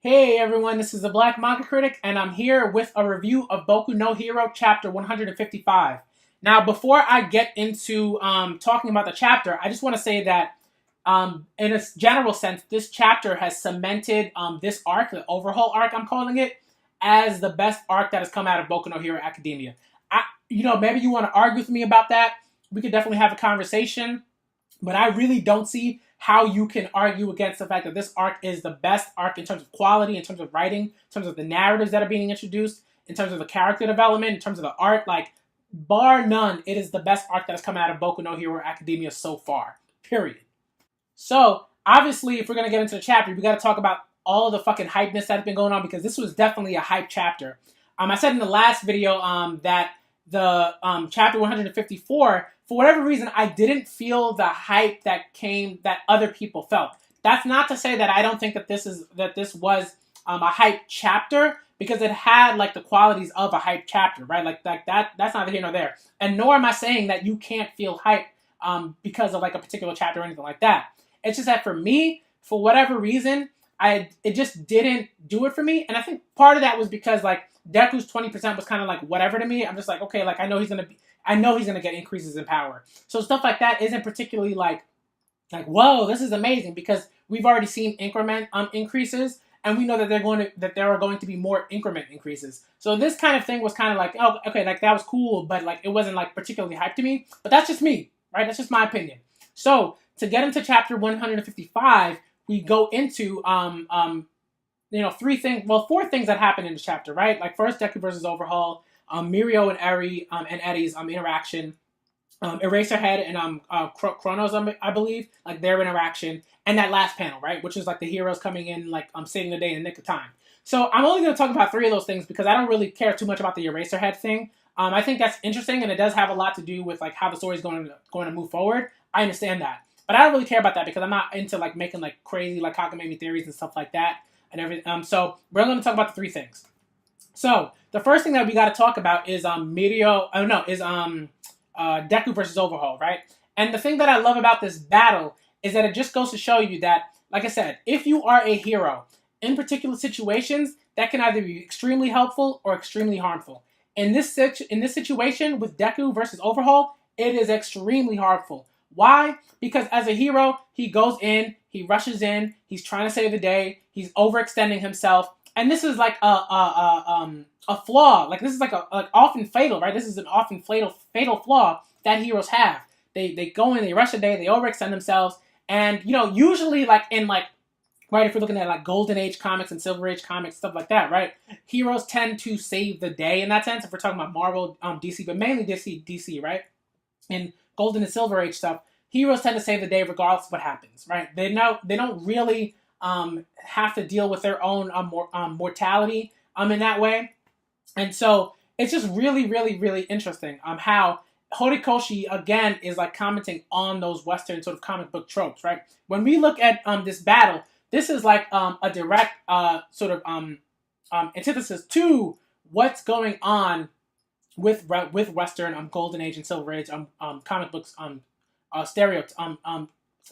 Hey everyone, this is the Black Manga Critic, and I'm here with a review of Boku no Hero Chapter 155. Now, before I get into talking about the chapter, I just want to say that, in a general sense, this chapter has cemented this arc, the overhaul arc, I'm calling it, as the best arc that has come out of Boku no Hero Academia. Maybe you want to argue with me about that. We could definitely have a conversation. But I really don't see how you can argue against the fact that this arc is the best arc in terms of quality, in terms of writing, in terms of the narratives that are being introduced, in terms of the character development, in terms of the art. Like, bar none, it is the best arc that has come out of Boku no Hero Academia so far. Period. So, obviously, if we're going to get into the chapter, we got to talk about all of the fucking hypeness that's been going on because this was definitely a hype chapter. I said in the last video that the chapter 154, for whatever reason, I didn't feel the hype that other people felt. That's not to say that I don't think that this was a hype chapter, because it had like the qualities of a hype chapter, right? Like that. That's neither here nor there. And nor am I saying that you can't feel hype because of like a particular chapter or anything like that. It's just that for me, for whatever reason, it just didn't do it for me. And I think part of that was because like Deku's 20% was kind of like whatever to me. I'm just like, okay, like I know he's gonna get increases in power. So stuff like that isn't particularly like whoa, this is amazing, because we've already seen increment increases, and we know that there are going to be more increment increases. So this kind of thing was kind of like, oh, okay, like that was cool, but like it wasn't like particularly hyped to me. But that's just me, right? That's just my opinion. So to get into chapter 155, we go into four things that happen in the chapter, right? Like first, Deku versus Overhaul, Mirio and Eri and Eddie's interaction, Eraserhead and Chronos, I believe, like their interaction, and that last panel, right, which is like the heroes coming in, like saving the day in the nick of time. So I'm only going to talk about three of those things because I don't really care too much about the Eraserhead thing. I think that's interesting, and it does have a lot to do with like how the story is going to move forward. I understand that, but I don't really care about that because I'm not into like making like crazy like cockamamie theories and stuff like that and everything. So we're going to talk about the three things. So the first thing that we got to talk about is Deku versus Overhaul, right? And the thing that I love about this battle is that it just goes to show you that, like I said, if you are a hero, in particular situations, that can either be extremely helpful or extremely harmful. In this situation with Deku versus Overhaul, it is extremely harmful. Why? Because as a hero, he goes in, he rushes in, he's trying to save the day, he's overextending himself, and this is like a flaw. Like this is like often fatal, right? This is an often fatal flaw that heroes have. They go in, they rush a day, they overextend themselves, and usually like in like, right, if you're looking at like Golden Age comics and Silver Age comics, stuff like that, right? Heroes tend to save the day in that sense. If we're talking about Marvel, DC, but mainly DC, right? In Golden and Silver Age stuff, heroes tend to save the day regardless of what happens, right? They don't really have to deal with their own mortality in that way. And so it's just really, really, really interesting how Horikoshi, again, is like commenting on those Western sort of comic book tropes, right? When we look at this battle, this is like a direct sort of antithesis to what's going on with Western Golden Age and Silver Age comic books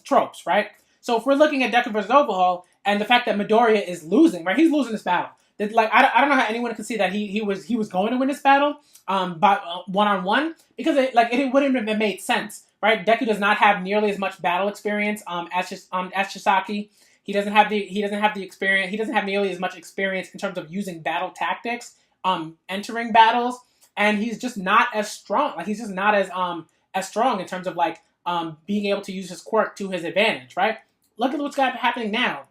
tropes, right? So if we're looking at Deku versus Overhaul and the fact that Midoriya is losing, right? He's losing this battle. Like I don't know how anyone could see that he was going to win this battle by one-on-one, because it wouldn't have made sense, right? Deku does not have nearly as much battle experience as Chisaki. He doesn't have the experience. He doesn't have nearly as much experience in terms of using battle tactics, entering battles, and he's just not as strong. Like he's just not as strong in terms of like being able to use his quirk to his advantage, right? Look at what's happening now.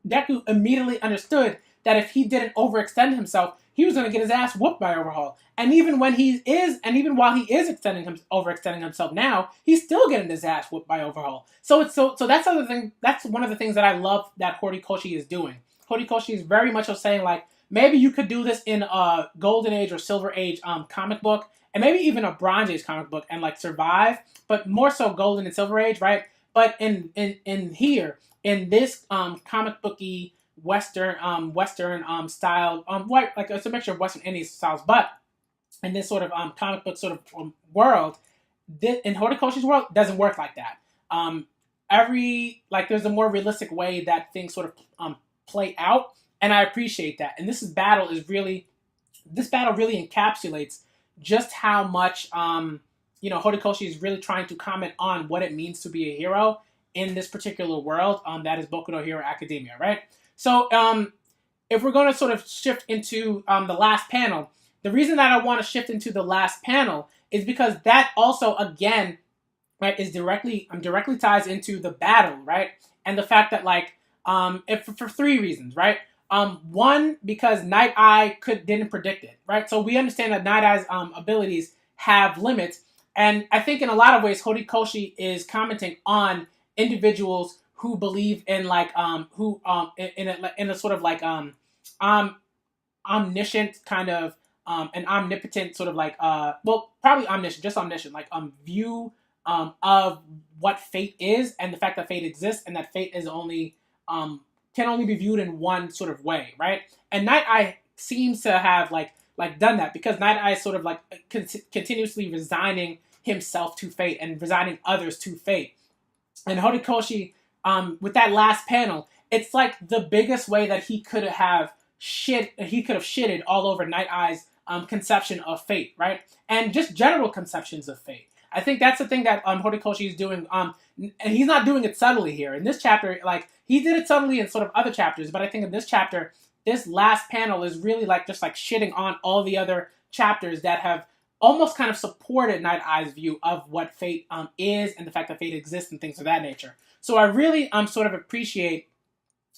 Deku immediately understood that if he didn't overextend himself, he was going to get his ass whooped by Overhaul. And even while he is overextending himself now, he's still getting his ass whooped by Overhaul. So that's another thing. That's one of the things that I love that Horikoshi is doing. Horikoshi is very much saying like, maybe you could do this in a Golden Age or Silver Age comic book, and maybe even a Bronze Age comic book, and like survive, but more so Golden and Silver Age, right? But in here, in this comic booky Western style, like it's a mixture of Western Indian styles, but in this sort of comic book sort of world, in Horikoshi's world, doesn't work like that. There's a more realistic way that things sort of play out and I appreciate that. And this battle really encapsulates just how much Horikoshi is really trying to comment on what it means to be a hero in this particular world, that is Boku no Hero Academia, right? So if we're going to sort of shift into the last panel, the reason that I want to shift into the last panel is because that also, again, right, is directly ties into the battle, right? And the fact that, like, if for three reasons, right? One, because Night Eye didn't predict it, right? So we understand that Night Eye's abilities have limits, and I think in a lot of ways, Horikoshi is commenting on individuals who believe in, like, in a sort of like omniscient kind of an omnipotent sort of like probably omniscient, just omniscient, like view of what fate is, and the fact that fate exists, and that fate is only can only be viewed in one sort of way, right? And Night Eye seems to have like done that, because Night Eye is sort of like continuously resigning himself to fate and resigning others to fate. And Horikoshi, with that last panel, it's like the biggest way that he could have shitted all over Night Eye's conception of fate, right? And just general conceptions of fate. I think that's the thing that Horikoshi is doing, and he's not doing it subtly here. In this chapter, like, he did it subtly in sort of other chapters, but I think in this chapter, this last panel is really like just like shitting on all the other chapters that have almost kind of supported Night Eye's view of what fate is, and the fact that fate exists and things of that nature. So I really sort of appreciate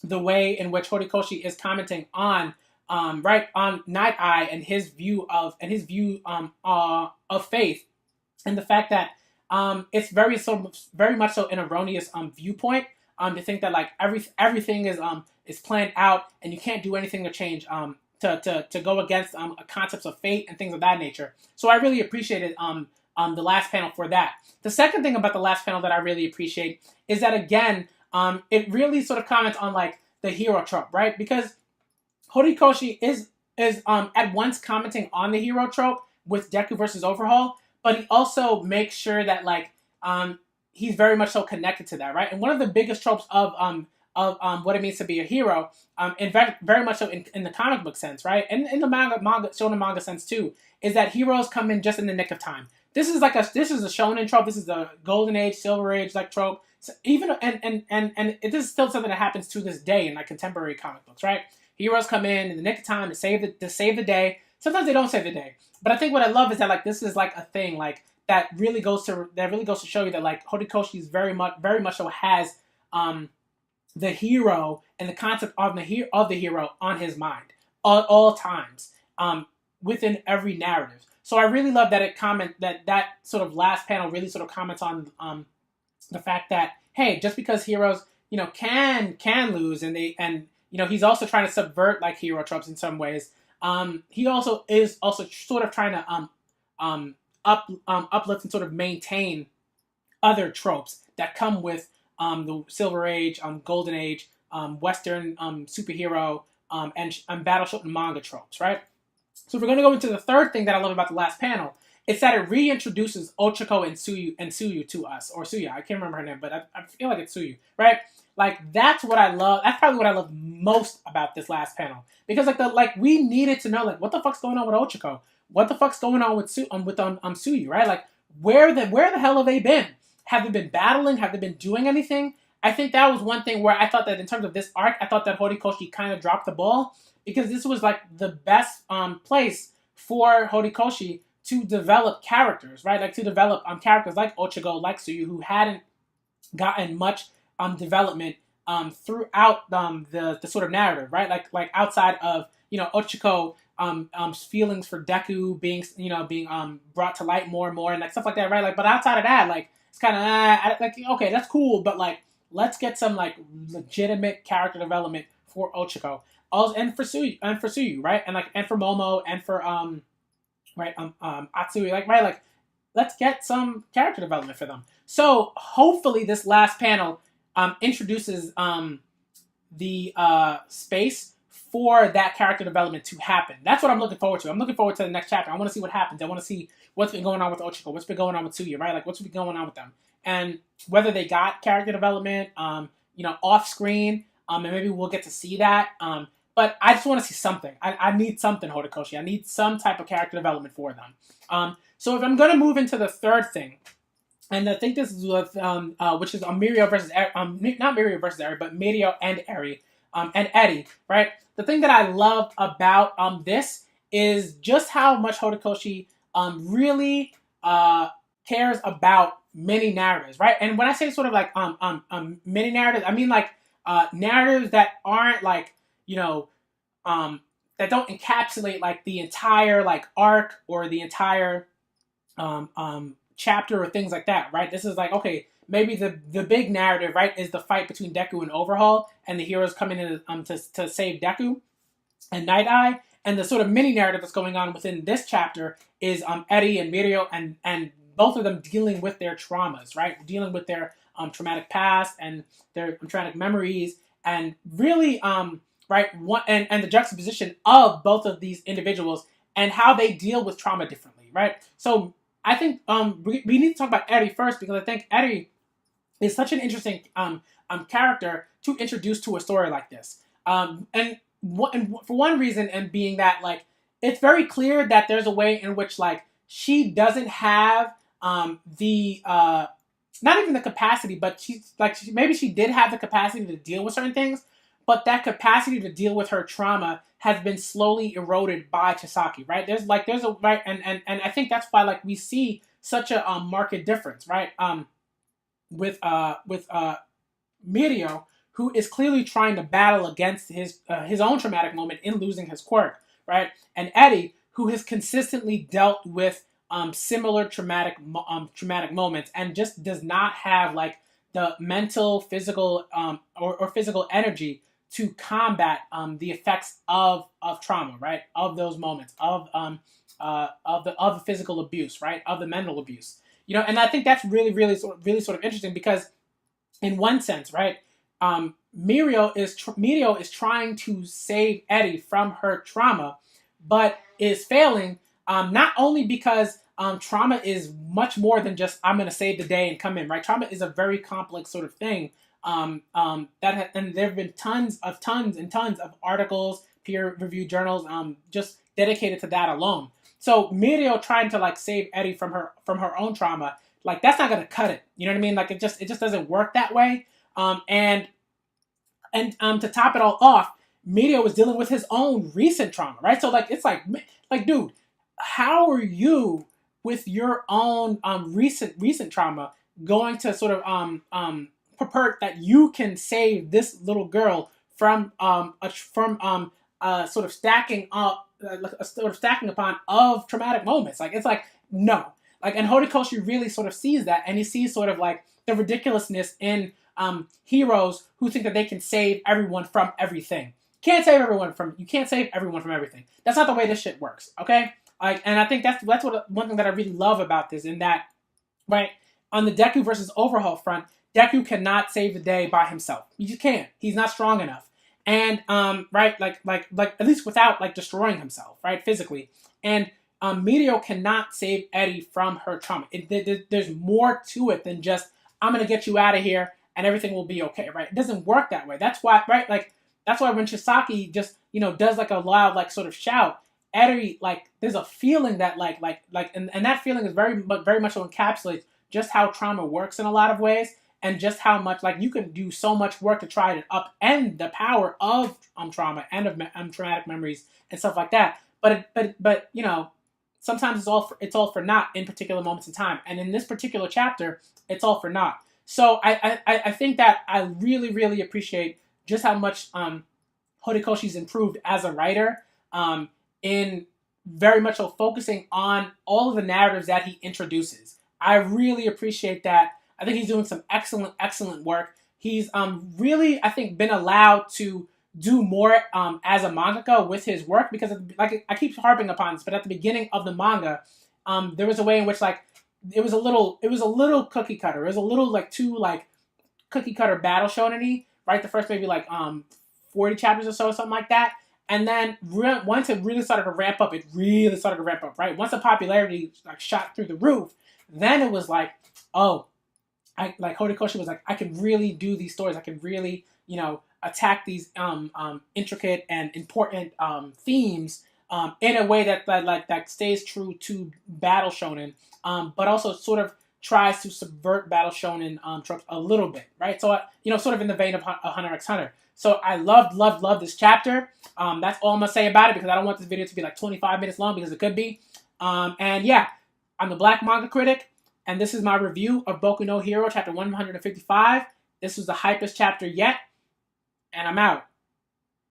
the way in which Horikoshi is commenting on right on Night Eye and his view of faith, and the fact that it's very much so an erroneous viewpoint to think that, like, everything is planned out and you can't do anything to change to go against concepts of fate and things of that nature. So I really appreciated the last panel for that. The second thing about the last panel that I really appreciate is that, again, it really sort of comments on, like, the hero trope, right? Because Horikoshi is at once commenting on the hero trope with Deku versus Overhaul, but he also makes sure that, like, he's very much so connected to that, right? And one of the biggest tropes of what it means to be a hero, in fact, very much so in the comic book sense, right? And in the manga shonen manga sense too, is that heroes come in just in the nick of time. This is a shonen trope. This is the golden age, silver age like trope. So even and this is still something that happens to this day in, like, contemporary comic books, right? Heroes come in the nick of time to save the day. Sometimes they don't save the day, but I think what I love is that, like, this is like a thing, like, that really goes to show you that, like, Horikoshi is very much so has the hero and the concept of the hero on his mind all times, within every narrative. So I really love that that sort of last panel really sort of comments on the fact that, hey, just because heroes can lose, and he's also trying to subvert, like, hero tropes in some ways. He also is sort of trying to uplift and sort of maintain other tropes that come with the Silver Age, Golden Age, Western superhero, and battle shonen manga tropes, right? So if we're going to go into the third thing that I love about the last panel, it's that it reintroduces Ochako and Suyu to us, or Suya. I can't remember her name, but I feel like it's Suyu, right? Like, that's what I love. That's probably what I love most about this last panel, because we needed to know, like, what the fuck's going on with Ochako? What the fuck's going on with Suyu, right? Like, where the hell have they been? Have they been battling? Have they been doing anything? I think that was one thing where I thought that in terms of this arc, I thought that Horikoshi kind of dropped the ball, because this was, like, the best place for Horikoshi to develop characters, right? Like, to develop characters like Ochako, like Suyu, who hadn't gotten much development throughout the sort of narrative, right? Like outside of Ochako feelings for Deku being brought to light more and more, and like stuff like that, right? Like, but outside of that, like, it's kind of like, okay, that's cool, but, like, let's get some, like, legitimate character development for Ochako, also, and for Suyu, right? And for Momo, and for Atsui, like, right? Like, let's get some character development for them. So hopefully this last panel introduces the space for that character development to happen. That's what I'm looking forward to. I'm looking forward to the next chapter. I want to see what happens. I want to see what's been going on with Ochako, what's been going on with Suya, right? Like, what's been going on with them, and whether they got character development, off screen, and maybe we'll get to see that. but I just want to see something. I need something, Horikoshi. I need some type of character development for them. So if I'm going to move into the third thing, and I think this is with, which is Mirio versus, not Mirio versus Eri, but Mirio and Eri, and Eddie, right? The thing that I love about this is just how much Horikoshi really cares about many narratives, right? And when I say sort of like many narratives, I mean like narratives that aren't like, you know, that don't encapsulate like the entire like arc or the entire chapter or things like that, right? This is like, okay, maybe the big narrative, right, is the fight between Deku and Overhaul, and the heroes coming in to save Deku and Night Eye, and the sort of mini narrative that's going on within this chapter is Eddie and Mirio and both of them dealing with their traumas, right? Dealing with their traumatic past and their traumatic memories, and really right, and the juxtaposition of both of these individuals and how they deal with trauma differently, right? So I think we need to talk about Eddie first, because I think Eddie is such an interesting character to introduce to a story like this. And for one reason, and being that like it's very clear that there's a way in which like she doesn't have the not even the capacity, but maybe she did have the capacity to deal with certain things, but that capacity to deal with her trauma has been slowly eroded by Chisaki, right? There's a right, and I think that's why like we see such a marked difference, right? With Mirio, who is clearly trying to battle against his own traumatic moment in losing his quirk, right? And Eddie, who has consistently dealt with similar traumatic moments and just does not have like the mental, physical, or physical energy to combat the effects of trauma, right? Of those moments, of the physical abuse, right? Of the mental abuse, and I think that's really sort of interesting, because in one sense, right, Mirio is trying to save Eddie from her trauma, but is failing, not only because trauma is much more than just I'm going to save the day and come in, right? Trauma is a very complex sort of thing. And there have been tons of articles, peer-reviewed journals, just dedicated to that alone. So Mirio trying to like save Eddie from her own trauma, like that's not gonna cut it. You know what I mean? Like it just doesn't work that way. And to top it all off, Mirio was dealing with his own recent trauma, right? So like it's like dude, how are you with your own recent trauma going to sort of purport that you can save this little girl from sort of stacking up, sort of stacking upon of traumatic moments? Like it's like no, like, and Horikoshi really sort of sees that, and he sees sort of like the ridiculousness in heroes who think that they can save everyone from everything. You can't save everyone from everything. That's not the way this shit works, okay? Like, and I think that's what one thing that I really love about this, in that, right, on the Deku versus Overhaul front, Deku cannot save the day by himself. He just can't. He's not strong enough. And right, like at least without like destroying himself, right, physically. And Mirio cannot save Eddie from her trauma. There's more to it than just I'm gonna get you out of here and everything will be okay, right? It doesn't work that way. That's why, right? Like that's why when Chisaki just does like a loud like sort of shout, Eddie, like there's a feeling that and that feeling is very much so encapsulates just how trauma works in a lot of ways, and just how much like you can do so much work to try to upend the power of trauma and of traumatic memories and stuff like that. But sometimes it's all for naught in particular moments in time, and in this particular chapter, it's all for naught. So I think that I really appreciate just how much Horikoshi's improved as a writer, in very much so focusing on all of the narratives that he introduces. I really appreciate that. I think he's doing some excellent work. He's really, I think, been allowed to do more as a mangaka with his work, because like I keep harping upon this, but at the beginning of the manga, there was a way in which like it was a little cookie cutter. It was a little like too like cookie cutter battle shonen-y, right? The first maybe like 40 chapters or so, something like that. And then once it really started to ramp up, right? Once the popularity like shot through the roof, then it was like, oh, Horikoshi was like, I can really do these stories. I can really, attack these intricate and important themes in a way that stays true to battle shonen, but also sort of tries to subvert battle shonen tropes a little bit, right? So sort of in the vein of Hunter x Hunter. So I loved this chapter. That's all I'm gonna say about it because I don't want this video to be like 25 minutes long because it could be. And yeah, I'm the Black Manga Critic, and this is my review of Boku no Hero chapter 155. This was the hypest chapter yet, and I'm out.